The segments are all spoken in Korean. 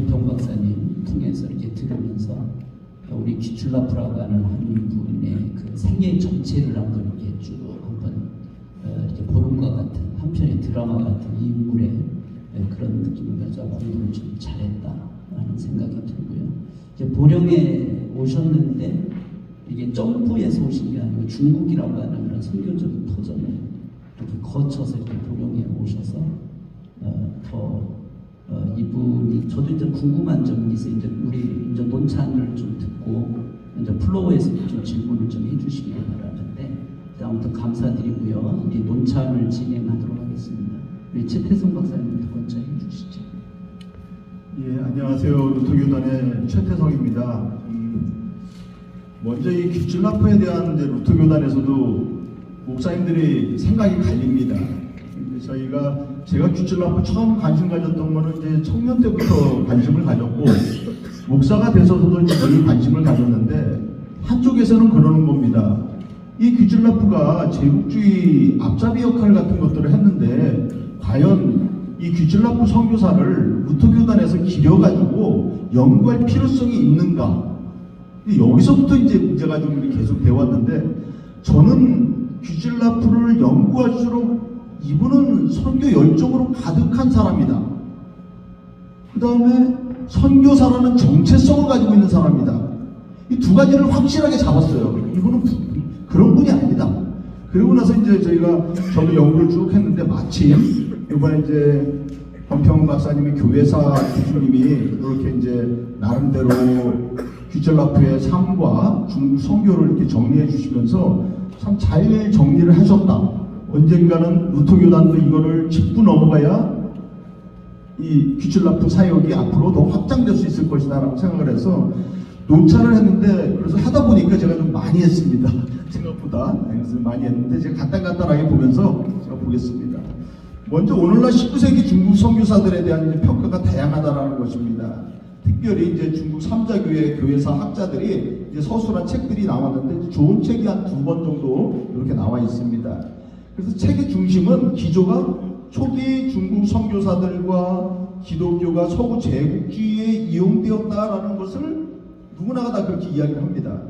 권평 박사님 통해서 이렇게 들으면서 우리 귀출라프라고 하는 한 분의 그 생애 전체를 한번 이렇게 쭉 한번 이렇게 보는 것 같은 한편의 드라마 같은 인물의 그런 느낌을 가지고 공부를 좀 잘했다라는 생각이 들고요. 이제 보령에 오셨는데 이게 점프에서 오신 게 아니고 중국이라고 하는 그런 선교적인 터전을 이렇게 거쳐서 이렇게 보령에 오셔서 이분이 저도 이제 궁금한 점이 있어요. 이제 우리 이제 논찬을 좀 듣고 이제 플로어에서 좀 질문을 좀 해주시기 바라는데 아무튼 감사드리고요. 우리 논찬을 진행하도록 하겠습니다. 우리 최태성 박사님부터 먼저 해주시죠. 예, 안녕하세요. 루터교단의 최태성입니다. 먼저 이 귀출라프에 대한 이제 루터교단에서도 목사님들이 생각이 갈립니다. 제가 귀출라프 처음 관심 가졌던 거는 이제 청년 때부터 관심을 가졌고 목사가 돼서도 이제 늘 관심을 가졌는데 한쪽에서는 그러는 겁니다. 이 귀출라프가 제국주의 앞잡이 역할 같은 것들을 했는데 과연 이 귀출라프 선교사를 루터교단에서 기려가지고 연구할 필요성이 있는가? 여기서부터 이제 문제가 좀 계속 되어왔는데 저는 귀출라프를 연구할수록 이분은 선교 열정으로 가득한 사람이다. 그 다음에 선교사라는 정체성을 가지고 있는 사람이다. 이 두 가지를 확실하게 잡았어요. 이분은 그런 분이 아니다. 그리고 나서 이제 저도 연구를 쭉 했는데 마침 이번에 이제 권평 박사님의 교회사 교수님이 이렇게 이제 나름대로 귀출라프의 삶과 중국 선교를 이렇게 정리해 주시면서 참 잘 정리를 하셨다. 언젠가는 루터교단도 이거를 짚고 넘어가야 이 귀출라프 사역이 앞으로 더 확장될 수 있을 것이다 라고 생각을 해서 논찬을 했는데 그래서 하다 보니까 제가 좀 많이 했습니다. 생각보다 그래서 많이 했는데 제가 간단하게 보면서 제가 보겠습니다. 먼저 오늘날 19세기 중국 선교사들에 대한 평가가 다양하다라는 것입니다. 특별히 이제 중국 3자교회 교회사 학자들이 이제 서술한 책들이 나왔는데 좋은 책이 한 2권 정도 이렇게 나와 있습니다. 그래서 책의 중심은 기조가 초기 중국 선교사들과 기독교가 서구 제국주의에 이용되었다라는 것을 누구나가 다 그렇게 이야기를 합니다.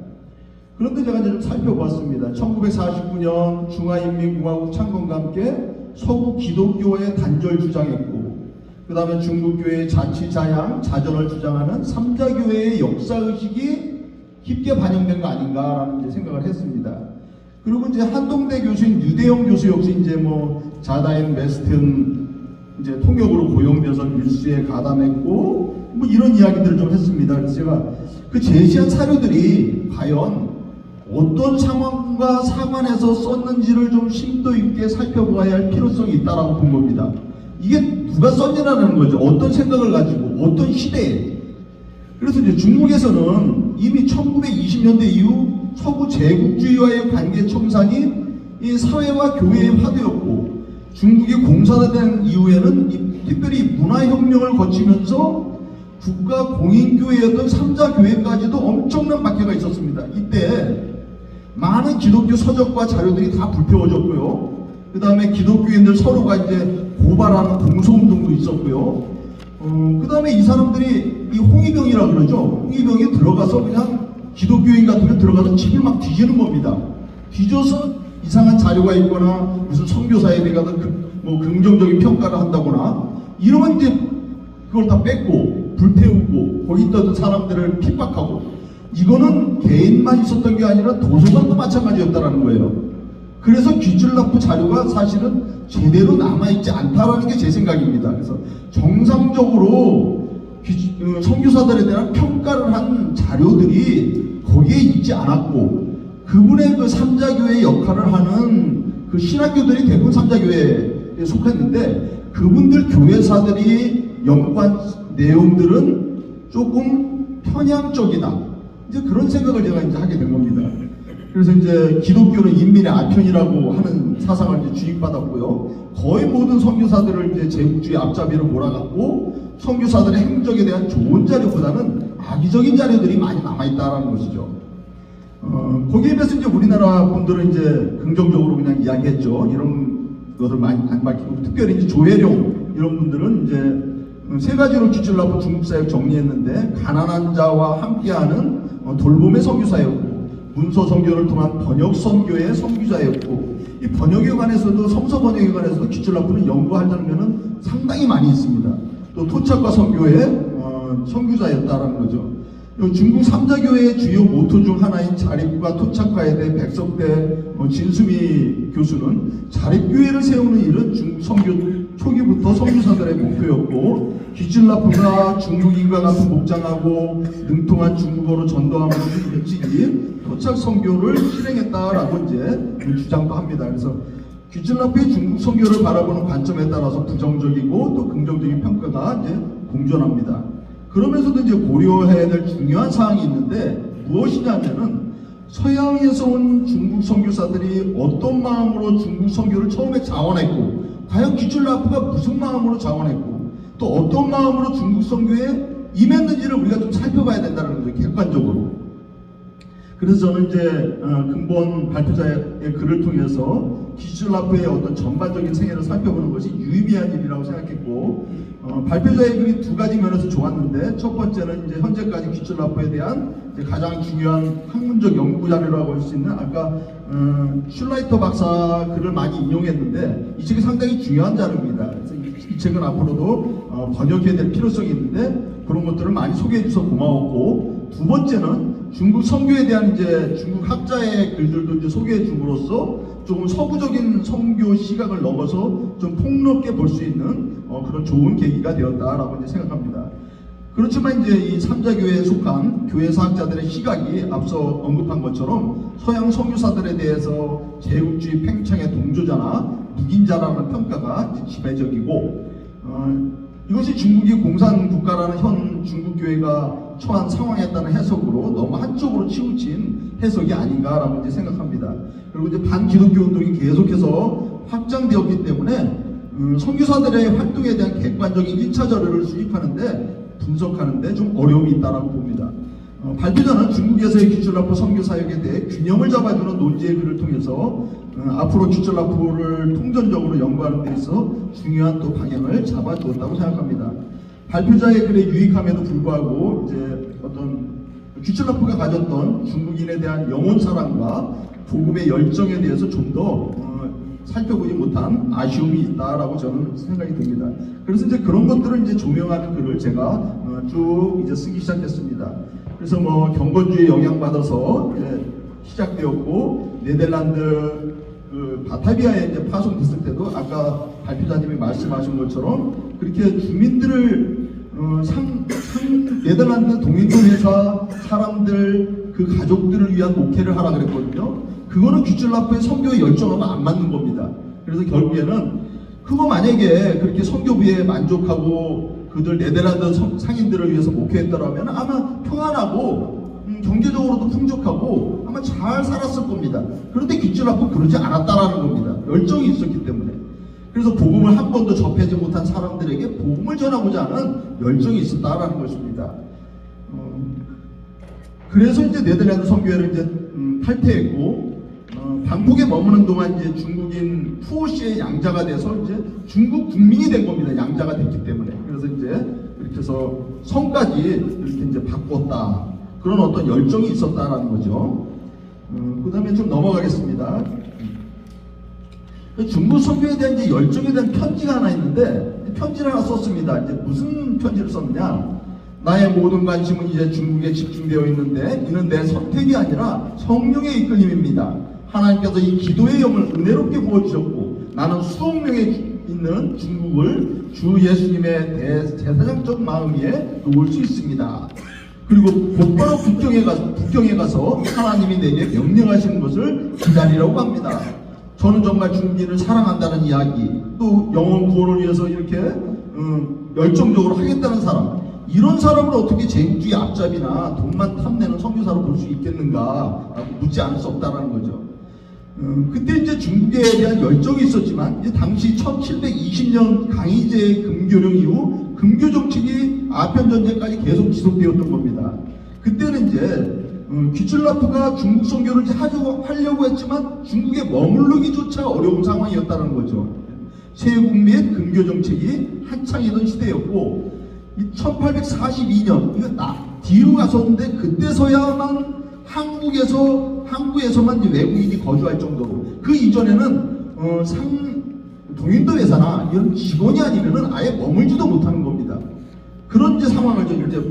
그런데 제가 이제 좀 살펴봤습니다. 1949년 중화인민공화국 창건과 함께 서구 기독교의 단절 주장했고 그 다음에 중국교회의 자치자양, 자전을 주장하는 3자교회의 역사의식이 깊게 반영된 거 아닌가라는 이제 생각을 했습니다. 그리고 이제 한동대 교수인 유대영 교수 역시 이제 자다인 웨스튼 이제 통역으로 고용돼서 밀수에 가담했고 이런 이야기들을 좀 했습니다. 그래서 제가 그 제시한 사료들이 과연 어떤 상황과 상황에서 썼는지를 좀 심도 있게 살펴보아야 할 필요성이 있다라고 본 겁니다. 이게 누가 썼냐라는 거죠. 어떤 생각을 가지고 어떤 시대에. 그래서 이제 중국에서는 이미 1920년대 이후 서구 제국주의와의 관계 청산이 이 사회와 교회의 화두였고 중국이 공산화된 이후에는 특별히 문화혁명을 거치면서 국가 공인교회였던 3자교회까지도 엄청난 박해가 있었습니다. 이때 많은 기독교 서적과 자료들이 다 불태워졌고요. 그 다음에 기독교인들 서로가 이제 고발하는 공소운동도 있었고요. 그 다음에 이 사람들이 이 홍위병이라 그러죠. 홍위병에 들어가서 그냥 기독교인 같으면 들어가서 집을 막 뒤지는 겁니다. 뒤져서 이상한 자료가 있거나 무슨 선교사에 대해서 긍정적인 평가를 한다거나 이러면 이제 그걸 다 뺏고 불태우고 거기 있던 사람들을 핍박하고 이거는 개인만 있었던 게 아니라 도서관도 마찬가지였다는 거예요. 그래서 귀출라프 자료가 사실은 제대로 남아있지 않다라는 게 제 생각입니다. 그래서 정상적으로 선교사들에 대한 평가를 한 자료들이 거기에 있지 않았고 그분의 그 3자교회 역할을 하는 그 신학교들이 대부분 3자교회에 속했는데 그분들 교회사들이 연구한 내용들은 조금 편향적이다. 이제 그런 생각을 제가 이제 하게 된 겁니다. 그래서 이제 기독교는 인민의 아편이라고 하는 사상을 이제 주입받았고요. 거의 모든 선교사들을 이제 제국주의 앞잡이로 몰아갔고 선교사들의 행적에 대한 좋은 자료보다는 악의적인 자료들이 많이 남아있다라는 것이죠. 거기에 비해서 이제 우리나라 분들은 이제 긍정적으로 그냥 이야기했죠. 이런 것을 많이 안 밝히고 특별히 이제 조혜룡 이런 분들은 이제 세 가지로 귀출라프 중국사역 정리했는데 가난한 자와 함께하는 돌봄의 선교사였고 문서 선교를 통한 번역 선교의 선교사였고 이 번역에 관해서도 성서 번역에 관해서도 귀출라프는 연구할 장면은 상당히 많이 있습니다. 또 토착과 선교의 선교사였다라는 거죠. 중국 3자 교회의 주요 모토 중 하나인 자립과 토착화에 대해 백석대 진수미 교수는 자립교회를 세우는 일은 중국 선교 초기부터 선교사들의 목표였고 귀출라프가 중국인과 같은 목장하고 능통한 중국어로 전도함으로 일찍이 토착 선교를 실행했다라고 이제 주장도 합니다. 그래서 귀출라프의 중국 선교를 바라보는 관점에 따라서 부정적이고 또 긍정적인 평가가 이제 공존합니다. 그러면서도 이제 고려해야 될 중요한 사항이 있는데 무엇이냐면은 서양에서 온 중국 선교사들이 어떤 마음으로 중국 선교를 처음에 자원했고 과연 귀출라프가 무슨 마음으로 자원했고 또 어떤 마음으로 중국 선교에 임했는지를 우리가 좀 살펴봐야 된다는 거죠. 객관적으로. 그래서 저는 이제 근본 발표자의 글을 통해서 귀출라프의 어떤 전반적인 생애를 살펴보는 것이 유의미한 일이라고 생각했고 발표자의 글이 두 가지 면에서 좋았는데 첫 번째는 이제 현재까지 귀출라프에 대한 이제 가장 중요한 학문적 연구 자료라고 할 수 있는 아까 슐라이터 박사 글을 많이 인용했는데 이 책이 상당히 중요한 자료입니다. 그래서 이 책은 앞으로도 번역해야 될 필요성이 있는데 그런 것들을 많이 소개해 주셔서 고마웠고 두 번째는 중국 선교에 대한 이제 중국 학자의 글들도 이제 소개해 줌으로써 조금 서구적인 선교 시각을 넘어서 좀 폭넓게 볼 수 있는 그런 좋은 계기가 되었다라고 이제 생각합니다. 그렇지만 이제 이 3자 교회에 속한 교회사학자들의 시각이 앞서 언급한 것처럼 서양 선교사들에 대해서 제국주의 팽창의 동조자나 묵인자라는 평가가 이제 지배적이고 이것이 중국이 공산국가라는 현 중국교회가 처한 상황에 따른 해석으로 너무 한쪽으로 치우친 해석이 아닌가라고 이제 생각합니다. 그리고 이제 반기독교 운동이 계속해서 확장되었기 때문에 선교사들의 활동에 대한 객관적인 1차 자료를 수립하는데 분석하는데 좀 어려움이 있다라고 봅니다. 발표자는 중국에서의 귀출라프 선교 사역에 대해 균형을 잡아주는 논지의 글을 통해서 앞으로 귀출라프를 통전적으로 연구하는 데 있어 중요한 또 방향을 잡아주었다고 생각합니다. 발표자의 글에 유익함에도 불구하고 이제 어떤 귀출라프가 가졌던 중국인에 대한 영혼 사랑과 복음의 열정에 대해서 좀 더 살펴보지 못한 아쉬움이 있다라고 저는 생각이 듭니다. 그래서 이제 그런 것들을 이제 조명하는 글을 제가 쭉 이제 쓰기 시작했습니다. 그래서 뭐 경건주의에 영향받아서 시작되었고 네덜란드 바타비아에 이제 파송됐을 때도 아까 발표자님이 말씀하신 것처럼 그렇게 주민들을 네덜란드 동인도 회사 사람들 그 가족들을 위한 목회를 하라 그랬거든요. 그거는 귀출라프의 선교의 열정하고 안 맞는 겁니다. 그래서 결국에는 그거 만약에 그렇게 선교부에 만족하고 그들 네덜란드 상인들을 위해서 목회했더라면 아마 평안하고 경제적으로도 풍족하고 아마 잘 살았을 겁니다. 그런데 귀출라프 그러지 않았다라는 겁니다. 열정이 있었기 때문에. 그래서 복음을 한 번도 접하지 못한 사람들에게 복음을 전하고자 하는 열정이 있었다라는 것입니다. 그래서 이제 네덜란드 선교회를 이제 탈퇴했고 방콕에 머무는 동안 이제 중국인 푸오씨의 양자가 돼서 이제 중국 국민이 된 겁니다. 양자가 됐기 때문에. 그래서 이제 이렇게 해서 성까지 이렇게 이제 바꿨다. 그런 어떤 열정이 있었다라는 거죠. 그 다음에 좀 넘어가겠습니다. 중국 선교에 대한 이제 열정에 대한 편지가 하나 있는데 편지를 하나 썼습니다. 이제 무슨 편지를 썼느냐? 나의 모든 관심은 이제 중국에 집중되어 있는데 이는 내 선택이 아니라 성령의 이끌림입니다. 하나님께서 이 기도의 영을 은혜롭게 부어주셨고 나는 수억 명에 있는 중국을 주 예수님의 대제사장적 마음 위에 놓을 수 있습니다. 그리고 곧바로 북경에 가서 하나님이 내게 명령하시는 것을 기다리라고 합니다. 저는 정말 중국인을 사랑한다는 이야기, 또 영혼 구원을 위해서 이렇게 열정적으로 하겠다는 사람, 이런 사람을 어떻게 제국주의 앞잡이나 돈만 탐내는 선교사로 볼 수 있겠는가 묻지 않을 수 없다는 거죠. 그때 이제 중국에 대한 열정이 있었지만 이제 당시 1720년 강희제 금교령 이후 금교 정책이 아편 전쟁까지 계속 지속되었던 겁니다. 그때는 이제 귀출라프가 중국 선교를 하려고 했지만 중국에 머무르기조차 어려운 상황이었다는 거죠. 세국 및 금교 정책이 한창이던 시대였고 이 1842년 이거 뒤로 갔었는데 그때서야만 한국에서만 이제 외국인이 거주할 정도로, 그 이전에는 동인도 회사나 이런 직원이 아니면은 아예 머물지도 못하는 겁니다. 그런 이제 상황을 이제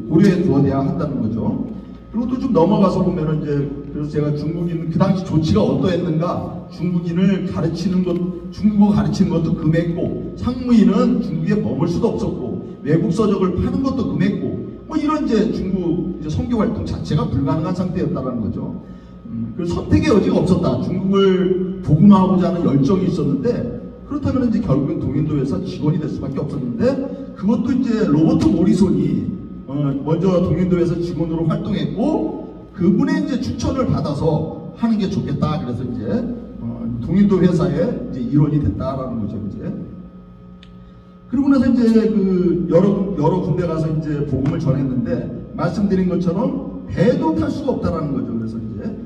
고려해 두어야 한다는 거죠. 그리고 또 좀 넘어가서 보면은 이제, 그래서 제가 중국인 그 당시 조치가 어떠했는가, 중국인을 가르치는 것, 중국어 가르치는 것도 금했고, 상무인은 중국에 머물 수도 없었고, 외국 서적을 파는 것도 금했고, 뭐 이런 이제 중국 이제 선교 활동 자체가 불가능한 상태였다는 거죠. 그 선택의 여지가 없었다. 중국을 복음화하고자 하는 열정이 있었는데, 그렇다면 이제 결국은 동인도 회사 직원이 될 수밖에 없었는데, 그것도 이제 로버트 모리손이 먼저 동인도 회사 직원으로 활동했고, 그분의 이제 추천을 받아서 하는 게 좋겠다. 그래서 이제 동인도 회사의 이제 일원이 됐다라는 거죠, 이제. 그리고 나서 이제 그 여러 군데 가서 이제 복음을 전했는데, 말씀드린 것처럼 배도 탈 수가 없다라는 거죠. 그래서 이제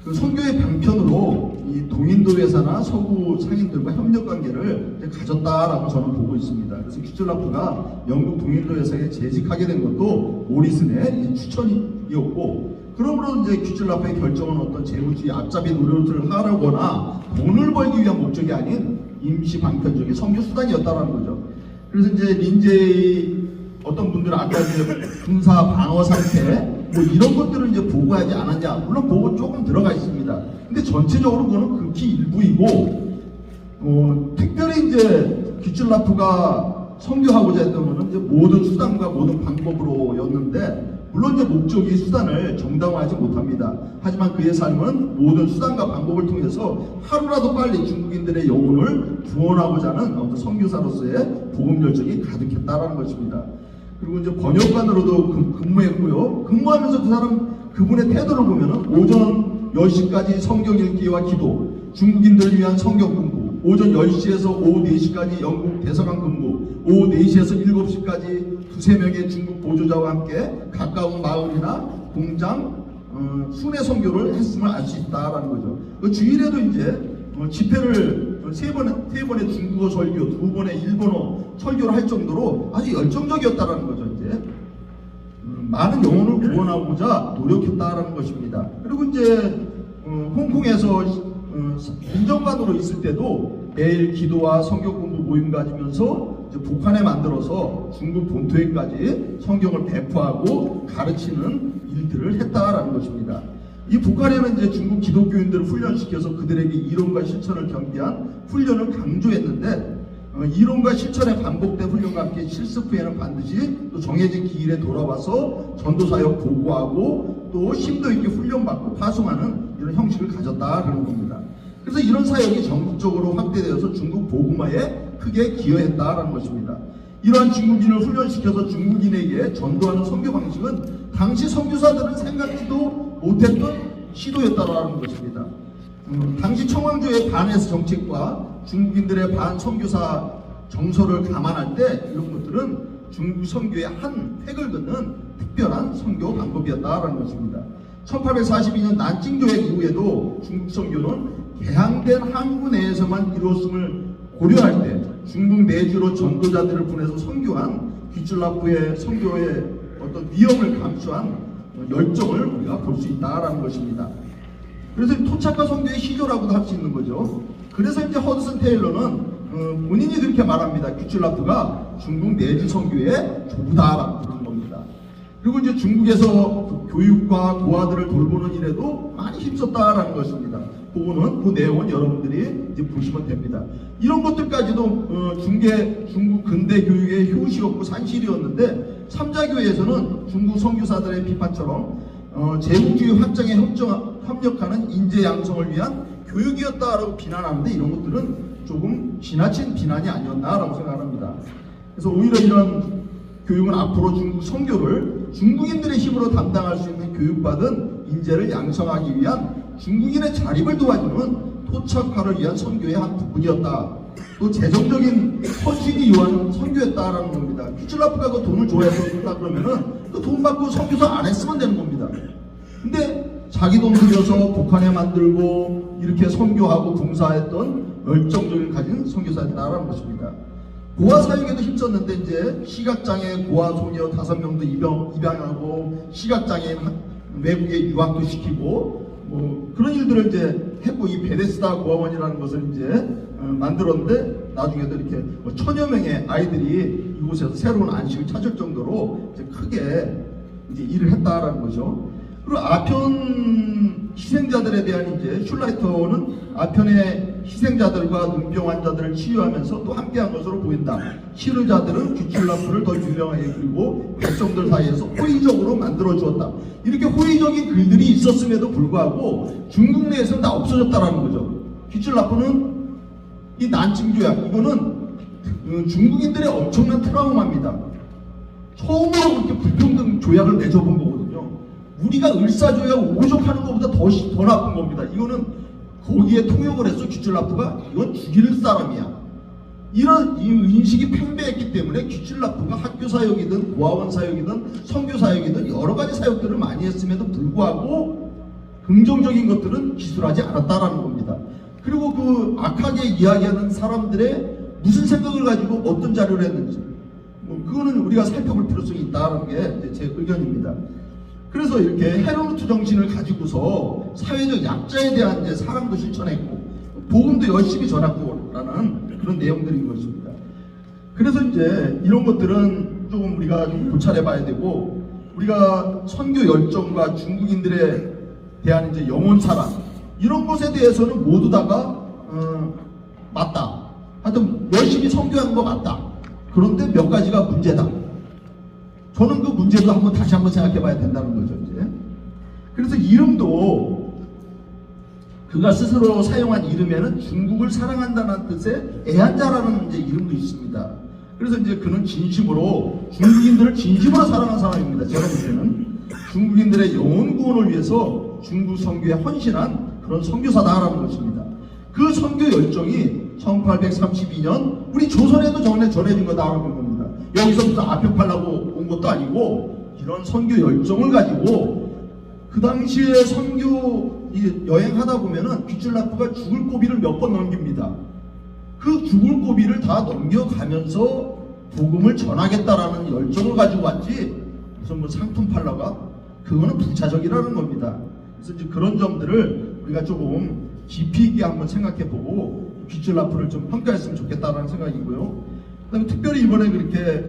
그 선교의 방편으로 이 동인도 회사나 서구 상인들과 협력 관계를 이제 가졌다라고 저는 보고 있습니다. 그래서 퀴즐라프가 영국 동인도 회사에 재직하게 된 것도 모리슨의 이제 추천이었고, 그러므로 이제 퀴즐라프의 결정은 어떤 재무주의 앞잡이 노릇을 하려거나 돈을 벌기 위한 목적이 아닌 임시 방편적인 선교 수단이었다라는 거죠. 그래서 이제 린제이 어떤 분들은 아까 이제 군사 방어 상태 뭐 이런 것들을 이제 보고하지 않았냐, 물론 보고 조금 들어가 있습니다. 근데 전체적으로 그거는 극히 일부이고, 특별히 이제 퀴즐라프가 선교하고자 했던 거는 이제 모든 수단과 모든 방법으로였는데, 물론 이제 목적이 수단을 정당화하지 못합니다. 하지만 그의 삶은 모든 수단과 방법을 통해서 하루라도 빨리 중국인들의 영혼을 구원하고자 하는 선교사로서의 복음 열정이 가득했다라는 것입니다. 그리고 이제 번역관으로도 근무했고요. 근무하면서 그분의 태도를 보면은 오전 10시까지 성경 읽기와 기도, 중국인들을 위한 성경 공부, 오전 10시에서 오후 4시까지 영국 대사관 근무, 오후 4시에서 7시까지 두세 명의 중국 보조자와 함께 가까운 마을이나 공장, 순회 선교를 했음을 알 수 있다라는 거죠. 그 주일에도 이제 집회를 세 번의 중국어 설교, 2번의 일본어 설교를 할 정도로 아주 열정적이었다라는 거죠. 이제 많은 영혼을 구원하고자 노력했다라는 것입니다. 그리고 이제 홍콩에서 행정관으로 있을 때도 매일 기도와 성경 공부 모임 가지면서 이제 북한에 만들어서 중국 본토에까지 성경을 배포하고 가르치는 일들을 했다라는 것입니다. 이 북한에는 이제 중국 기독교인들을 훈련시켜서 그들에게 이론과 실천을 겸비한 훈련을 강조했는데, 이론과 실천의 반복된 훈련과 함께 실습 후에는 반드시 또 정해진 기일에 돌아와서 전도사역 보고하고 또 심도 있게 훈련받고 파송하는 이런 형식을 가졌다라는 겁니다. 그래서 이런 사역이 전국적으로 확대되어서 중국 복음화에 크게 기여했다라는 것입니다. 이러한 중국인을 훈련시켜서 중국인에게 전도하는 선교 방식은 당시 선교사들은 생각지도 못했던 시도였다라는 것입니다. 당시 청왕조의 반해스 정책과 중국인들의 반선교사 정서를 감안할 때 이런 것들은 중국 선교의 한 획을 긋는 특별한 선교 방법이었다라는 것입니다. 1842년 난징 조약 이후에도 중국 선교는 개항된 항구 내에서만 이루었음을 고려할 때 중국 내주로 전도자들을 보내서 선교한 퀴즐라프의 선교의 어떤 위험을 감수한 열정을 우리가 볼 수 있다라는 것입니다. 그래서 토착과 선교의 시조라고도 할 수 있는 거죠. 그래서 이제 허드슨 테일러는 본인이 그렇게 말합니다. 퀴즐라프가 중국 내지 선교의 조부다라고 부르는 겁니다. 그리고 이제 중국에서 교육과 고아들을 돌보는 일에도 많이 힘썼다라는 것입니다. 그 내용은 여러분들이 이제 보시면 됩니다. 이런 것들까지도 중국 근대 교육의 효시였고 산실이었는데, 삼자교회에서는 중국 선교사들의 비판처럼 제국주의 확장에 협력하는 인재 양성을 위한 교육이었다라고 비난하는데, 이런 것들은 조금 지나친 비난이 아니었나라고 생각합니다. 그래서 오히려 이런 교육은 앞으로 중국 선교를 중국인들의 힘으로 담당할 수 있는 교육받은 인재를 양성하기 위한 중국인의 자립을 도와주는 토착화를 위한 선교의 한 부분이었다. 또 재정적인 헌신이 요하는 선교였다라는 겁니다. 퀴즐라프가 그 돈을 좋아했었다 그러면은 그 돈 받고 선교사 안 했으면 되는 겁니다. 근데 자기 돈 들여서 북한에 만들고 이렇게 선교하고 봉사했던 열정적인 가진 선교사였다라는 것입니다. 고아 사육에도 힘썼는데 이제 시각장애 고아 소녀 5명도 입양하고 시각장애인 외국에 유학도 시키고 뭐 그런 일들을 이제 했고 이 베데스다 고아원이라는 것을 이제 만들었는데 나중에도 이렇게 뭐 1000여 명의 아이들이 이곳에서 새로운 안식을 찾을 정도로 이제 크게 이제 일을 했다라는 거죠. 그리고 아편 희생자들에 대한 이제 슐라이터는 아편의 희생자들과 눈병 환자들을 치유하면서 또 함께한 것으로 보인다. 치료자들은 규출라프를 더 유명하게 그리고 백성들 사이에서 호의적으로 만들어 주었다. 이렇게 호의적인 글들이 있었음에도 불구하고 중국 내에서는 다 없어졌다라는 거죠. 규출라프는 이 난징 조약 이거는 중국인들의 엄청난 트라우마입니다. 처음으로 그렇게 불평등 조약을 맺어본 거거든요. 우리가 을사조약 오족하는 것보다 더 나쁜 겁니다. 이거는 거기에 통역을 했어. 규출라프가 이건 죽일 사람이야. 이런 이 인식이 팽배했기 때문에 규출라프가 학교 사역이든 고아원 사역이든 선교 사역이든 여러 가지 사역들을 많이 했음에도 불구하고 긍정적인 것들은 기술하지 않았다라는 겁니다. 그리고 그 악하게 이야기하는 사람들의 무슨 생각을 가지고 어떤 자료를 했는지 그거는 우리가 살펴볼 필요성이 있다는 게 제 의견입니다. 그래서 이렇게 헤르누트 정신을 가지고서 사회적 약자에 대한 이제 사랑도 실천했고 복음도 열심히 전했고라는 그런 내용들인 것입니다. 그래서 이제 이런 것들은 조금 우리가 좀 고찰해봐야 되고 우리가 선교 열정과 중국인들에 대한 이제 영혼 사랑 이런 것에 대해서는 모두 다가 맞다. 하여튼 열심히 선교한 거 맞다. 그런데 몇 가지가 문제다. 저는 그 문제도 다시 한번 생각해 봐야 된다는 거죠, 이제. 그래서 이름도 그가 스스로 사용한 이름에는 중국을 사랑한다는 뜻의 애한자라는 이제 이름도 있습니다. 그래서 이제 그는 진심으로 중국인들을 진심으로 사랑한 사람입니다. 제가 볼 때는 중국인들의 영혼 구원을 위해서 중국 선교에 헌신한 그런 선교사다라는 것입니다. 그 선교 열정이 1832년 우리 조선에도 전해진 거다라는 겁니다. 여기서 무슨 아평팔라고 온 것도 아니고 이런 선교 열정을 가지고 그 당시에 선교 여행하다 보면은 규출라프가 죽을 고비를 몇 번 넘깁니다. 그 죽을 고비를 다 넘겨가면서 복음을 전하겠다라는 열정을 가지고 왔지 무슨 뭐 상품 팔라가 그거는 부차적이라는 겁니다. 그래서 이제 그런 점들을 우리가 조금 깊이 있게 한번 생각해보고 규출라프를 좀 평가했으면 좋겠다라는 생각이고요. 그다음에 특별히 이번에 그렇게